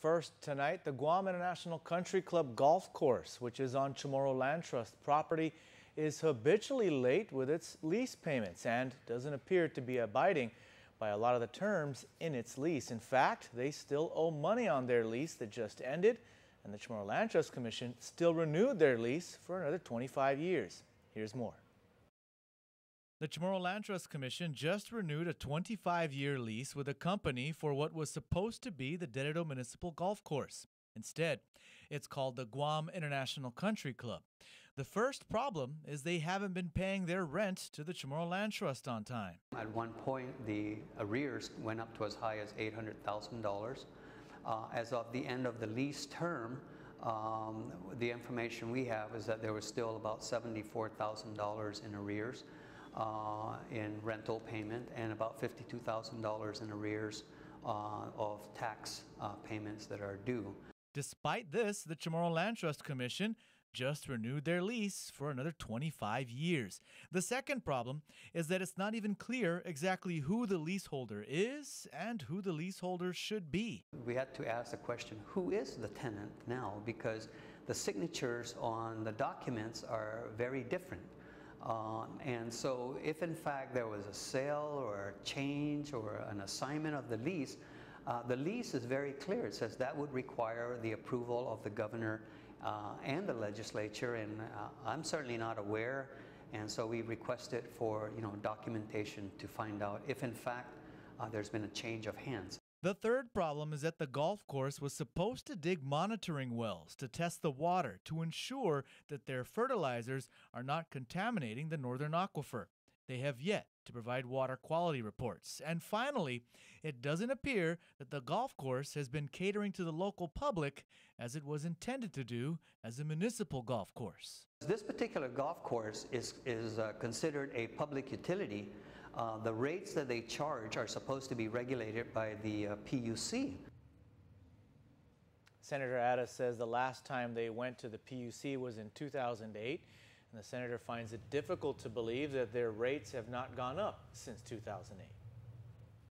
First tonight, the Guam International Country Club golf course, which is on Chamorro Land Trust property, is habitually late with its lease payments and doesn't appear to be abiding by a lot of the terms in its lease. In fact, they still owe money on their lease that just ended, and the Chamorro Land Trust Commission still renewed their lease for another 25 years. Here's more. The Chamorro Land Trust Commission just renewed a 25-year lease with a company for what was supposed to be the Dededo Municipal Golf Course. Instead, it's called the Guam International Country Club. The first problem is they haven't been paying their rent to the Chamorro Land Trust on time. At one point, the arrears went up to as high as $800,000. As of the end of the lease term, the information we have is that there was still about $74,000 in arrears in rental payment and about $52,000 in arrears of tax payments that are due. Despite this, the Chamorro Land Trust Commission just renewed their lease for another 25 years. The second problem is that it's not even clear exactly who the leaseholder is and who the leaseholder should be. We had to ask the question, who is the tenant now? Because the signatures on the documents are very different. And so if in fact there was a sale or a change or an assignment of the lease is very clear. It says that would require the approval of the governor and the legislature, and I'm certainly not aware, and so we requested for documentation to find out if in fact there's been a change of hands. The third problem is that the golf course was supposed to dig monitoring wells to test the water to ensure that their fertilizers are not contaminating the northern aquifer. They have yet to provide water quality reports. And finally, it doesn't appear that the golf course has been catering to the local public as it was intended to do as a municipal golf course. This particular golf course is considered a public utility. The rates that they charge are supposed to be regulated by the PUC. Senator Ada says the last time they went to the PUC was in 2008, and the senator finds it difficult to believe that their rates have not gone up since 2008.